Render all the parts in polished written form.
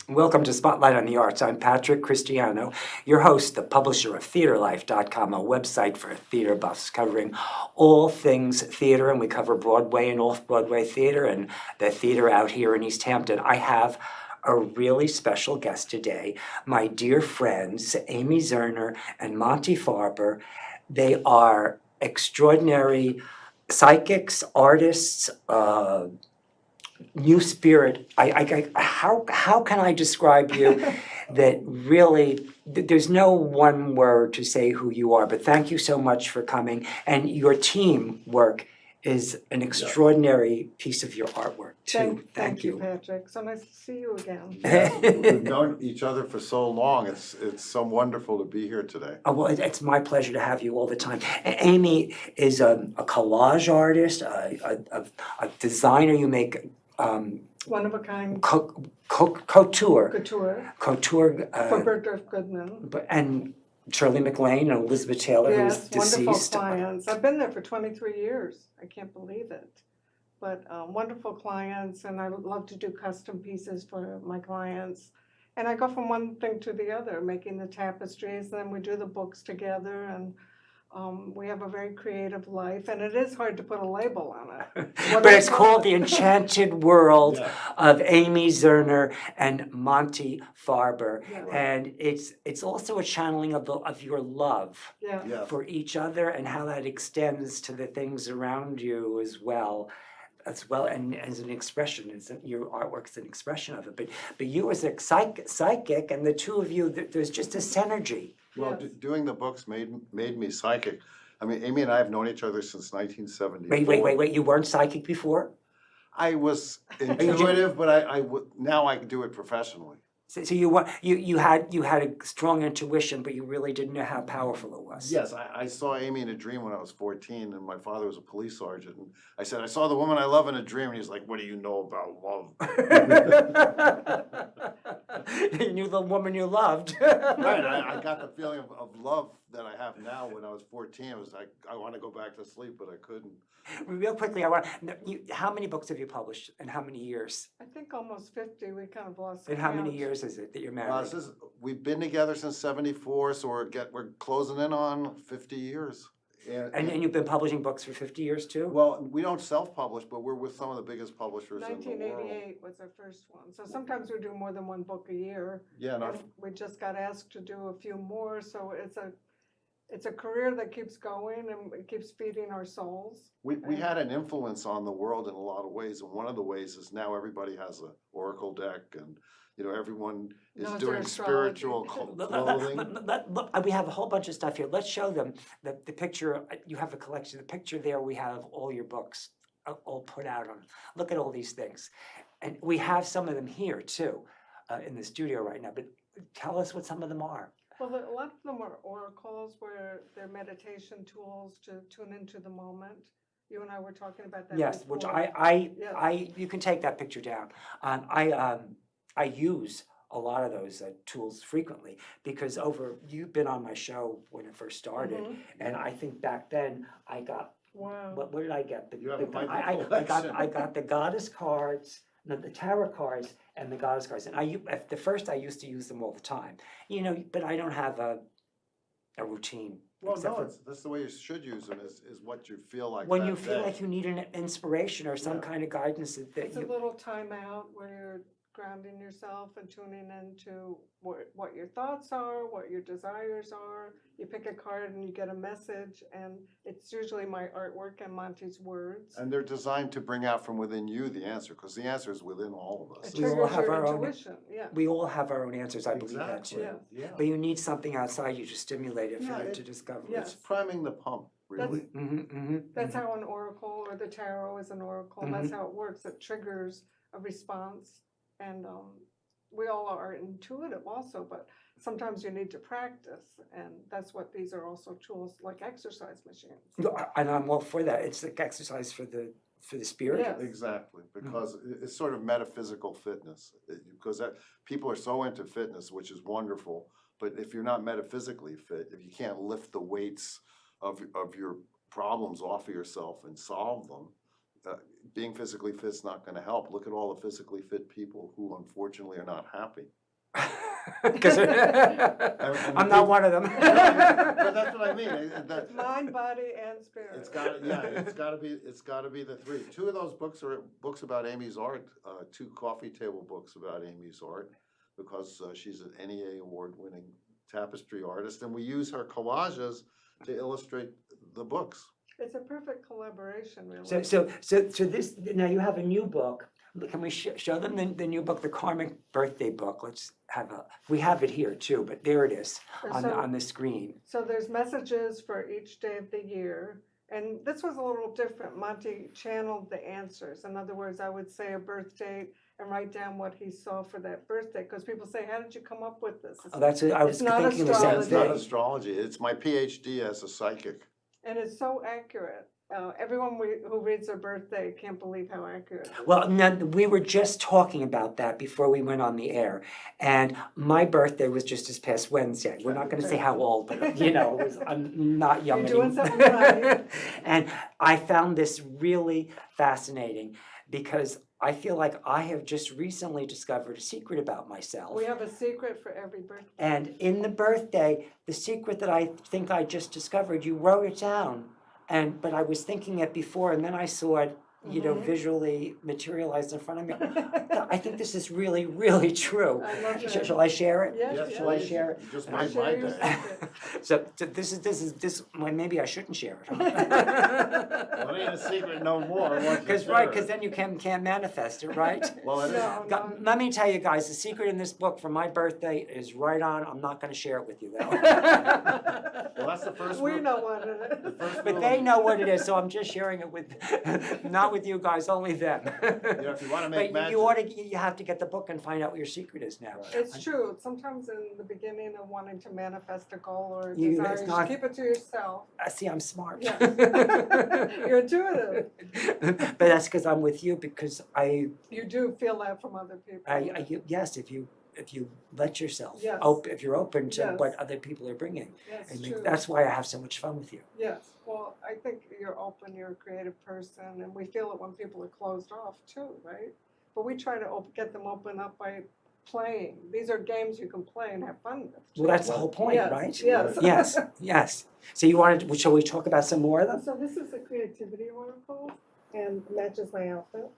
Welcome to Spotlight on the Arts. I'm Patrick Cristiano, your host, the publisher of TheaterLife.com, a website for theater buffs covering all things theater, and we cover Broadway and off-Broadway theater and the theater out here in East Hampton. I have a really special guest today, my dear friends, Amy Zerner and Monte Farber. They are extraordinary psychics, artists, new spirit. How can I describe you that really there's no one word to say who you are, but thank you so much for coming, and your team work is an extraordinary piece of your artwork too. Thank you, Patrick. So nice to see you again. Yeah, we've known each other for so long. It's so wonderful to be here today. Oh, well, it's my pleasure to have you all the time. Amy is a collage artist, a designer. You make One of a kind couture couture for Bertrand Goodman. and Shirley MacLaine and Elizabeth Taylor, Yes, who's wonderful deceased. clients. I've been there for 23 years. I can't believe it. But wonderful clients, and I love to do custom pieces for my clients. And I go from one thing to the other, making the tapestries, and then we do the books together, and we have a very creative life, and it is hard to put a label on it. But it's called The Enchanted World Yeah. of Amy Zerner and Monte Farber. Yeah. And it's also a channeling of your love Yeah. Yeah. for each other and how that extends to the things around you as well, and as an expression. Your artwork's an expression of it. But you as a psychic, and the two of you, there's just this synergy. Well, Yes. doing the books made me psychic. I mean, Amy and I have known each other since 1974. Wait, you weren't psychic before? I was intuitive, but now I do it professionally. So you had a strong intuition, but you really didn't know how powerful it was. Yes, I saw Amy in a dream when I was 14, and my father was a police sergeant. And I said, I saw the woman I love in a dream, and he's like, what do you know about love? You knew the woman you loved. Right, I got the feeling of love that I have now when I was 14. It was like, I want to go back to sleep, but I couldn't. Real quickly, how many books have you published, and how many years? I think almost 50. We kind of lost And how many count. years is it that you're married? We've been together since '74, so we're closing in on 50 years. And you've been publishing books for 50 years too? Well, we don't self-publish, but we're with some of the biggest publishers in the world. 1988 was our first one. So sometimes we do more than one book a year. Yeah, no, And we just got asked to do a few more, so it's a career that keeps going and it keeps feeding our souls. we had an influence on the world in a lot of ways, and one of the ways is now everybody has an oracle deck, and everyone is Knows doing their spiritual clothing. We have a whole bunch of stuff here. Let's show them the picture. You have a collection. The picture there, we have all your books all put out on. Look at all these things. And we have some of them here too, in the studio right now. But tell us what some of them are. Well, a lot of them are oracles where they're meditation tools to tune into the moment. You and I were talking about that Yes, before. which you can take that picture down. I use a lot of those tools frequently because you've been on my show when it first started, Mhm. and I think back then I got Wow. what did I get? You have quite the I collection. got the goddess cards, the tarot cards, and the goddess cards, and at the first I used to use them all the time, but I don't have a routine. Well, except no, for that's the way you should use them, is what you feel like when that you feel day. like you need an inspiration or some Yeah. kind of guidance that It's a you. little time out where you're grounding yourself and tuning into what your thoughts are, what your desires are. You pick a card and you get a message, and it's usually my artwork and Monty's words. And they're designed to bring out from within you the answer, because the answer is within all of us. It We all triggers have your our own- intuition, yeah. We all have our own answers. I believe that Exactly, too. Yeah. yeah. But you need something outside you to stimulate it for Yeah, you it- to discover. yeah. It's priming the pump, really. That's how an oracle or the tarot is an oracle. That's how it works. It triggers a response. And we all are intuitive also, but sometimes you need to practice. And that's what these are also tools like exercise machines. And I'm all for that. It's like exercise for the spirit. Yes. Exactly, because it's sort of metaphysical fitness. Because people are so into fitness, which is wonderful, but if you're not metaphysically fit, if you can't lift the weights of your problems off of yourself and solve them, being physically fit is not gonna help. Look at all the physically fit people who unfortunately are not happy. 'Cause I'm not one of them. But that's what I mean, that, Mind, body, and spirit. it's gotta be the three. Two of those books are books about Amy's art, two coffee table books about Amy's art, because she's an NEA award-winning tapestry artist, and we use her collages to illustrate the books. It's a perfect collaboration, really. So this, now you have a new book. Can we show them the new book, the Karmic Birthday book? Let's have we have it here too, but there it is on the screen. So there's messages for each day of the year. And this was a little different. Monte channeled the answers. In other words, I would say a birth date and write down what he saw for that birthday. Because people say, how did you come up with this? Oh, that's I was it's not thinking the same It's not thing. astrology, it's my PhD as a psychic. And it's so accurate. Everyone who reads their birthday can't believe how accurate it is. Well, now, we were just talking about that before we went on the air, and my birthday was just this past Wednesday. We're not going to say how old, but I'm not young You're anymore. doing something right. And I found this really fascinating because I feel like I have just recently discovered a secret about myself. We have a secret for every birthday. And in the birthday, the secret that I think I just discovered, you wrote it down. But I was thinking it before, and then I saw it, visually materialized in front of me. I think this is really, really true. I love that. Shall I share it? Yes, Shall I share it? You just I'll made share my your day. secret. So this. Well, maybe I shouldn't share it. Well, it ain't a secret no more. once you Because share it. because then you can't manifest it, right? Well, it is. No. Let me tell you guys, the secret in this book for my birthday is right on. I'm not going to share it with you though. Well, that's the first We rule. know what it The is. first But rule they of- know what it is, so I'm just sharing it with, not with you guys, only them. if you wanna make But magic. you have to get the book and find out what your secret is now. It's true. Sometimes in the beginning of wanting to manifest a goal or a You- desire, it's you not- should keep it to yourself. See, I'm smart. Yes. You're intuitive. But that's because I'm with you, because You do feel that from other people. yes, if you let yourself, Yes. if you're open to Yes. what other people are bringing. Yes, I mean, true. that's why I have so much fun with you. Yes. Well, I think you're open, you're a creative person, and we feel it when people are closed off too, right? But we try to get them open up by playing. These are games you can play and have fun with. Well, that's the whole point, Yes, right? yes. Yes. So shall we talk about some more of them? So this is the creativity oracle and matches my outfit.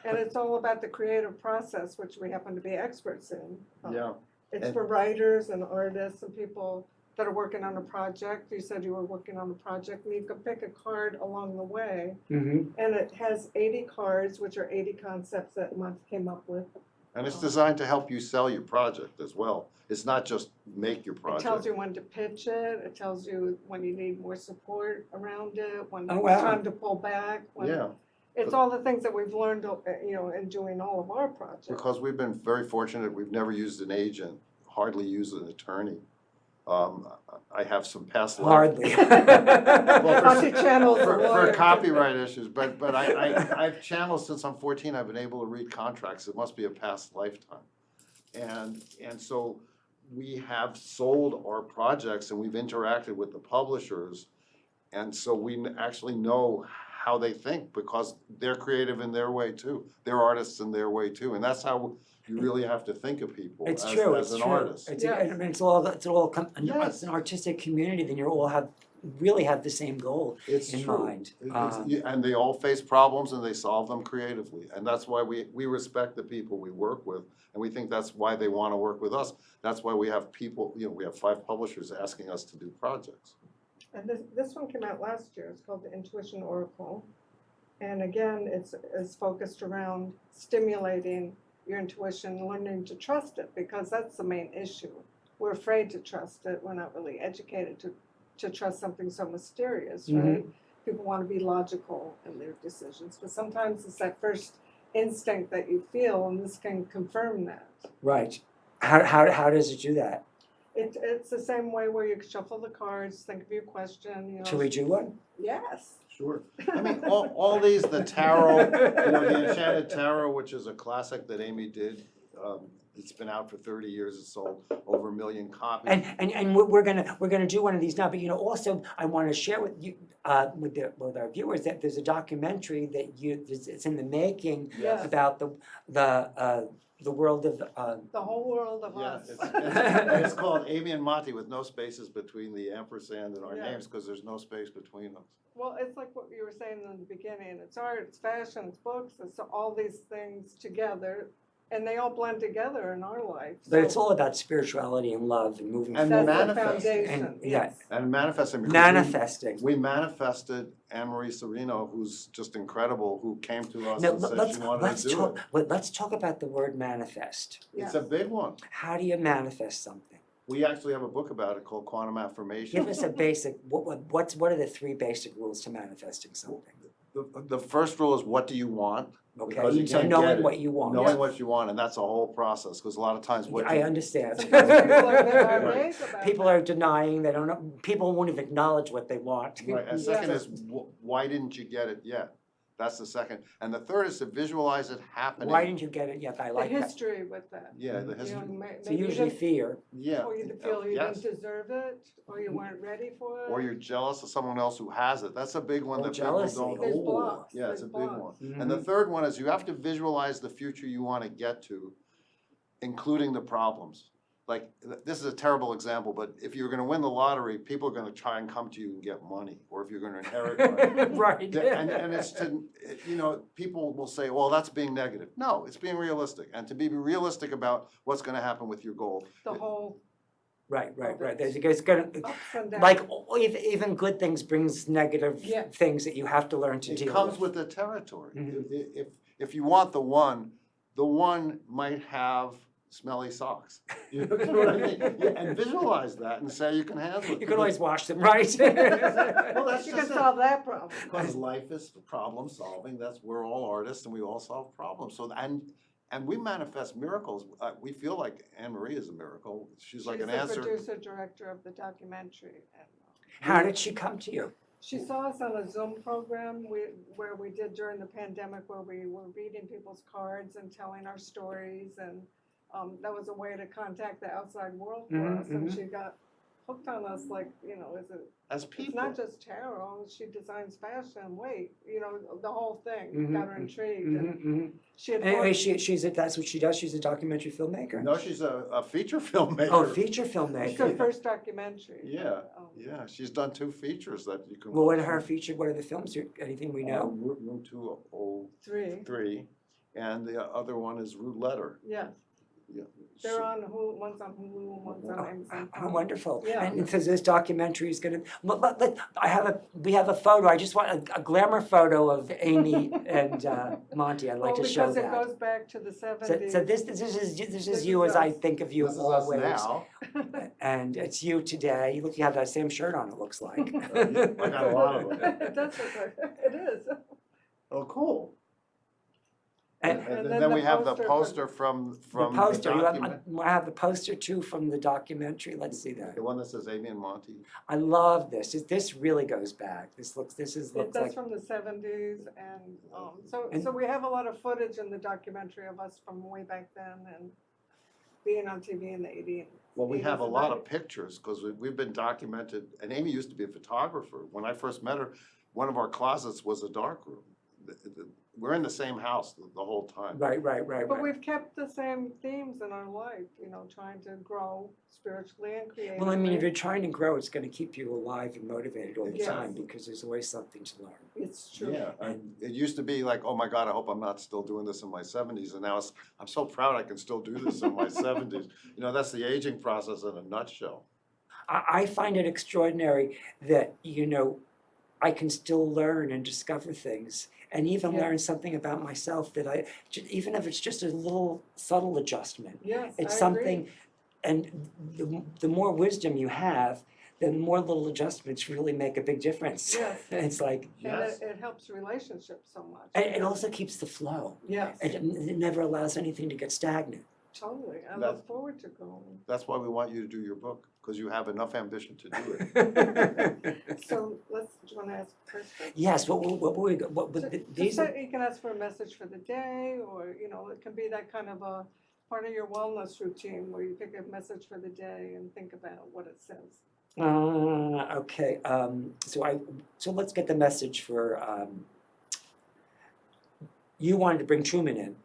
And it's all about the creative process, which we happen to be experts in. Yeah. It's And- for writers and artists and people that are working on a project. You said you were working on a project, and you can pick a card along the way. Mm-hmm. And it has 80 cards, which are 80 concepts that Monte came up with. And it's designed to help you sell your project as well. It's not just make your It project. tells you when to pitch it. It tells you when you need more support around it, when Oh, it's wow. time to pull back. Yeah, It's all the things that we've learned, in doing all of our projects. because we've been very fortunate, we've never used an agent, hardly used an attorney. I have some past life. Hardly. Well, Monte channels a For lawyer. copyright issues, but I've channeled since I'm 14, I've been able to read contracts, it must be a past lifetime. And so we have sold our projects and we've interacted with the publishers. And so we actually know how they think, because they're creative in their way too. They're artists in their way too, and that's how you really have to think of people It's as, true. as It's an true. artist. It's, Yes. I mean, it's Yes. an artistic community. Then you all really have the same goal It's in true. mind. And they all face problems and they solve them creatively. And that's why we respect the people we work with. And we think that's why they want to work with us. That's why we have people, we have 5 publishers asking us to do projects. And this one came out last year. It's called the Intuition Oracle. And again, it's focused around stimulating your intuition, learning to trust it, because that's the main issue. We're afraid to trust it. We're not really educated to trust something so mysterious, right? People want to be logical in their decisions, but sometimes it's that first instinct that you feel, and this can confirm that. Right. How does it do that? It's the same way where you shuffle the cards, think of your question, Should we do one? Yes. Sure. I mean, all these, the tarot, the Enchanted Tarot, which is a classic that Amy did, It's been out for 30 years. It's sold over 1 million copies. And we're gonna do one of these now, but also I want to share with you, with our viewers that there's a documentary that it's in the making Yes. about the world of, The whole world of Yeah, us. it's called Amy and Monte with no spaces between the ampersand and our Yeah. names because there's no space between them. Well, it's like what you were saying in the beginning, it's art, it's fashion, it's books, it's all these things together, and they all blend together in our life. but it's So all about spirituality and love and moving And that's forward. the manifesting. foundation, And- yeah. yes. And manifesting. because Manifesting. We manifested Anne-Marie Serino, who's just incredible, who came to us Now, and said let's, she wanted let's to do talk, it. let's talk about the word manifest. It's Yes. a big one. How do you manifest something? We actually have a book about it called Quantum Affirmation. Give us a basic, what are the 3 basic rules to manifesting something? The first rule is, what do you want? Because Okay, you so can't knowing get it. what you want. Knowing Yes. what you want, and that's a whole process, because a lot of times what I you, understand. Sometimes people are a bit irate about People that. are denying, they don't know, people won't even acknowledge what they want. right, and Yeah. second is, why didn't you get it yet? That's the second. And the third is to visualize it happening. Why didn't you get it yet? I The like that. history with that. Yeah, the You know, history, So maybe you usually didn't, fear. yeah. or you feel you yes. didn't deserve it, or you weren't ready for it. Or you're jealous of someone else who has it. That's a big one Or that jealousy. people don't. There's Oh. blocks. Yeah, it's there's a big blocks. one. And the third one is you have to visualize the future you want to get to, including the problems. Like, this is a terrible example, but if you're gonna win the lottery, people are gonna try and come to you and get money, or if you're gonna inherit money. Right. And it's to, you know, people will say, well, that's being negative. No, it's being realistic. And to be realistic about what's gonna happen with your goal. The whole Right. There's gonna, ups and downs. like, even good things brings negative Yeah. things that you have to learn to It deal comes with. with the territory. Mhm. If you want the one might have smelly socks. You know what I mean? Yeah, and visualize that and say you can handle it. You can always wash them, right? Well, that's You can just it. solve that problem. Because life is problem solving. We're all artists and we all solve problems. So, and we manifest miracles. We feel like Anne-Marie is a miracle. She's like an She's the answer. producer, director of the documentary. And How did she come to you? she saw us on a Zoom program where we did during the pandemic, where we were reading people's cards and telling our stories. And that was a way to contact the outside world for Mhm, us. And mhm. she got hooked on us, like, As it's people. not just tarot, she designs fashion, the whole thing, Mhm, got her intrigued. And Mm-hmm. she had Anyway, thought- that's what she does. She's a documentary filmmaker. No, she's a feature filmmaker. Oh, feature it's her filmmaker. first documentary. Yeah, Um, yeah. She's done 2 features that you can. Well, what are watch. her feature? What are the films? Anything we know? Room 203, Three, and the other one is Root Letter. yes. Yeah. They're on Hulu, one's on Hulu, one's on Amazon. How wonderful! Yeah. And so this documentary is gonna. We have a photo. I just want a glamour photo of Amy and Monte. I'd like to show Because it that. goes back to the So, '70s. so this is This you is as I us. think of you This is us always, now. and it's you today. You look, you have that same shirt on. It looks like. I got a lot of them. It does look like, it is. Oh, cool. And And then then the we have the poster poster from the the poster. document. I have the poster too from the documentary. Let's see that. The one that says Amy and Monte. I love this. This really goes back. This That's looks like. from the '70s, and And- so we have a lot of footage in the documentary of us from way back then and being on TV in the '80s. Well, we have a 80s and lot of 90s. pictures because we've been documented, and Amy used to be a photographer. When I first met her, one of our closets was a dark room. We're in the same house the whole time. Right. But we've kept the same themes in our life, trying to grow spiritually and creatively. Well, I mean, if you're trying to grow, it's going to keep you alive and motivated all the Yes. time because there's always something to learn. It's true. Yeah, and it used to be like, oh my God, I hope I'm not still doing this in my 70s. And now I'm so proud I can still do this in my 70s. That's the aging process in a nutshell. I find it extraordinary that, I can still learn and discover things and even Yeah. learn something about myself that even if it's just a little subtle adjustment, Yes, it's I something, agree. and the more wisdom you have, the more little adjustments really make a big difference. Yes. It's like, And Yes. it helps relationships so much. and it also keeps the flow. Yes, It never allows anything to get stagnant. totally. I That- look forward to going. That's why we want you to do your book, because you have enough ambition to do it. So do you want to ask first? Yes, what would Just these? so you can ask for a message for the day, or, it can be that kind of a part of your wellness routine where you pick a message for the day and think about what it says. Okay, so let's get the message for, you wanted to bring Truman in.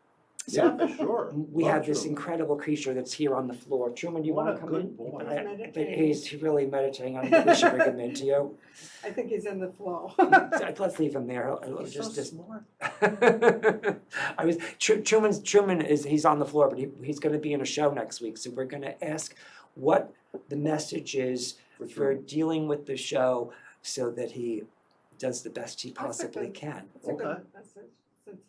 Yeah, for sure. We Love have this Truman. incredible creature that's here on the floor. Truman, do you What want a to come good in? boy. He's But meditating. he's really meditating. I think we should bring him into you. I think he's in the flow. Let's leave him there. He's so smart. I was Truman is he's on the floor, but he's going to be in a show next week. So we're going to ask what the message is for Truman. dealing with the show, so that he does the best he That's a possibly good- can. It's a Okay. good message. Since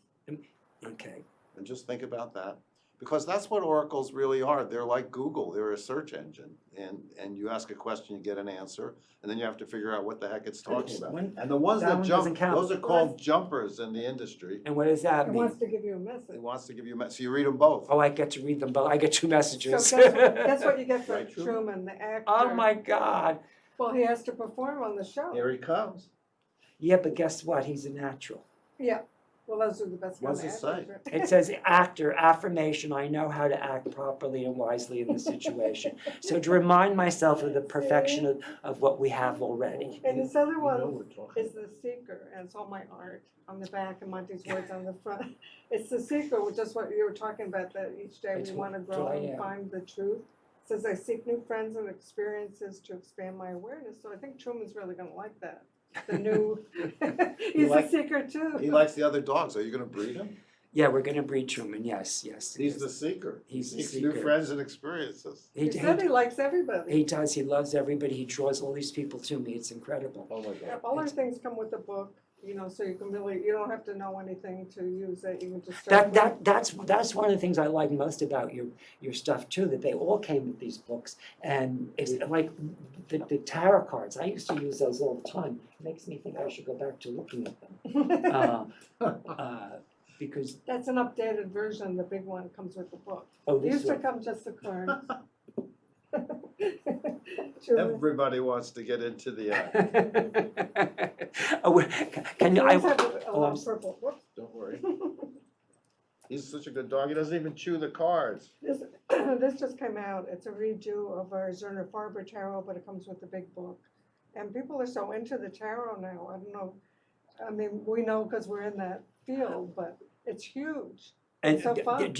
Okay. And just think about that. Because that's what oracles really are. They're like Google. They're a search engine. And you ask a question, you get an answer, and then you have to figure out what the heck it's talking about. And the ones That that one doesn't jump, count. those are called jumpers in the industry. And what does that It mean? wants to give you a message. It wants to give you, so you read them both. Oh, I get to read them both. I get two messages. So guess what you get from Right, Truman? Truman, the actor. Oh my God. Well, he has to perform on the show. Here he comes. Yeah, but guess what? He's a natural. Yeah, well, those are the best kind What's of it say? actors. right? It says actor, affirmation, I know how to act properly and wisely in the situation. So to remind myself of the perfection of what we have already. And this other You know one we're talking. is The Seeker, and it's all my art on the back and Monte's words on the front. It's The Seeker, which is what you were talking about, that each day It's we want to what grow I and am. find the truth. It says, I seek new friends and experiences to expand my awareness. So I think Truman's really going to like that. The new, he's like- a seeker too. He likes the other dogs. Are you gonna breed him? Yeah, we're going to breed Truman. Yes, yes. He's the seeker. He's the Seeks new seeker. friends and experiences. He said he likes everybody. He does. He loves everybody. He draws all these people to me. It's incredible. Oh my Yeah, God. all our things come with the book, you know, so you can really, you don't have to know anything to use it. You can just start. That's one of the things I like most about your stuff too. That they all came with these books, and it's like the tarot cards. I used to use those all the time. It makes me think I should go back to looking at them. Because That's an updated version. The big one comes with the book. oh, It this used to one. come just the cards. Truman. Everybody wants to get into the Can you? He always had a oh, lot I'm of purple. Whoops. Don't worry. He's such a good dog. He doesn't even chew the cards. This just came out. It's a redo of our Zerner Farber tarot, but it comes with the big book. And people are so into the tarot now. I don't know. I mean, we know because we're in that field, but it's huge. And so fun.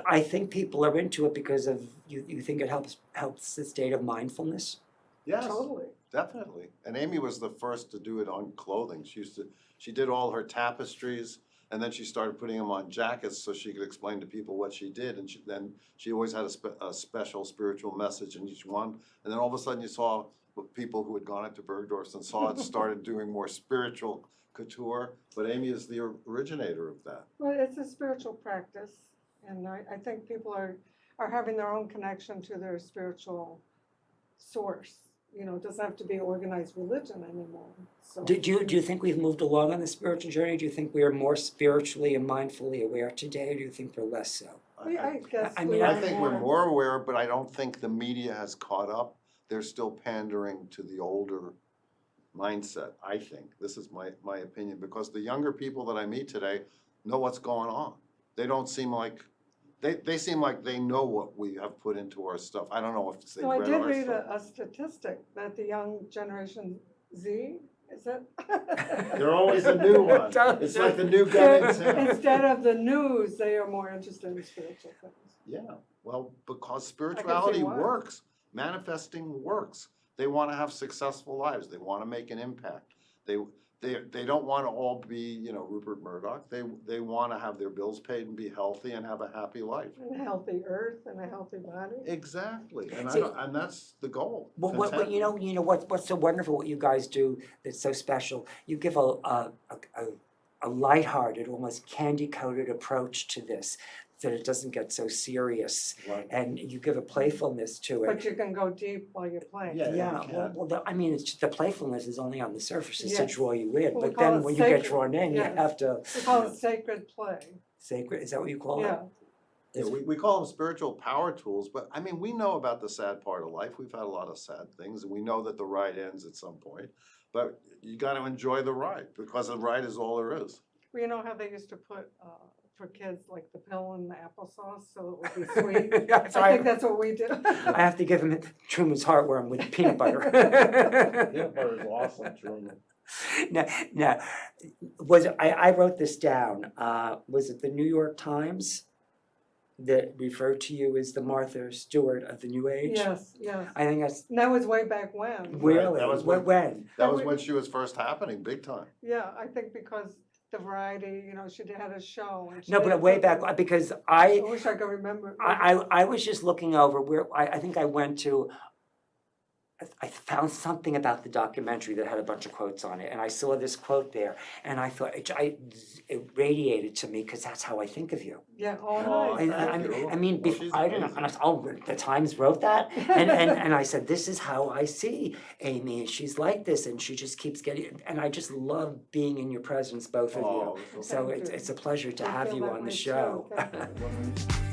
I think people are into it because of you think it helps the state of mindfulness. Yes, Totally. definitely. And Amy was the first to do it on clothing. She did all her tapestries, and then she started putting them on jackets so she could explain to people what she did. And then she always had a special spiritual message in each one. And then all of a sudden you saw people who had gone into Bergdorf's and saw it started doing more spiritual couture. But Amy is the originator of that. Well, it's a spiritual practice, and I think people are having their own connection to their spiritual source. You know, it doesn't have to be organized religion anymore. So Do you think we've moved along on the spiritual journey? Do you think we are more spiritually and mindfully aware today, or do you think we're less so? I guess I we mean, are I think we're more aware, but I don't think the media has caught up. They're still pandering to the older mindset, I think. This is my opinion, because the younger people that I meet today know what's going on. They don't seem like, they seem like they know what we have put into our stuff. I don't know if they've So I read did our read stuff. a statistic that the young generation Z, is it? They're always a new one. It's like the new gun in town. Instead of the news, they are more interested in spiritual things. Yeah, well, because spirituality why. works, manifesting works. They want to have successful lives. They want to make an impact. They don't want to all be, you know, Rupert Murdoch. They want to have their bills paid and be healthy and have a happy life. And a healthy earth and a healthy body. Exactly, and See- and that's the goal. Well, what you know what's so wonderful, what you guys do that's so special. You give a lighthearted, almost candy-coated approach to this, so that it doesn't get so serious, Right. and you give a playfulness to it. But you can go deep while you're playing. Yeah. Yeah, you can. I mean, it's just, the playfulness is only on the surface, it's to Yes. draw you in. Well, we But call then it when you get sacred. drawn in, you Yes. have to We call it sacred play. sacred. Is that what you call Yeah. it? Yeah, we call them spiritual power tools, but I mean, we know about the sad part of life. We've had a lot of sad things, and we know that the ride ends at some point. But you got to enjoy the ride, because the ride is all there is. Well, you know how they used to put for kids, like the pill and the applesauce, so it would be sweet. So I think that's what we do. I have to give him Truman's heartworm with peanut butter. Peanut butter is awesome, Truman. Now, I wrote this down, was it the New York Times that referred to you as the Martha Stewart of the New Age? Yes, yes. I think that's, And that was way back when. really, that was when? That was when she was first happening, big time. Yeah, I think because the variety, you know, she had a show. And she No, did but way back, cooking. because I wish I could remember. I was just looking over where, I think I went to, I found something about the documentary that had a bunch of quotes on it, and I saw this quote there, and I thought, it radiated to me, because that's how I think of you. Yeah, Oh, nice. I mean, Well, she's I don't know, amazing. and I said, oh, the Times wrote that? And I said, this is how I see Amy, she's like this, and she just keeps getting, and I just love being in your presence, both of you. Oh, So Thank you. it's a pleasure to I have feel you that on the way too. show. Thank you. When we-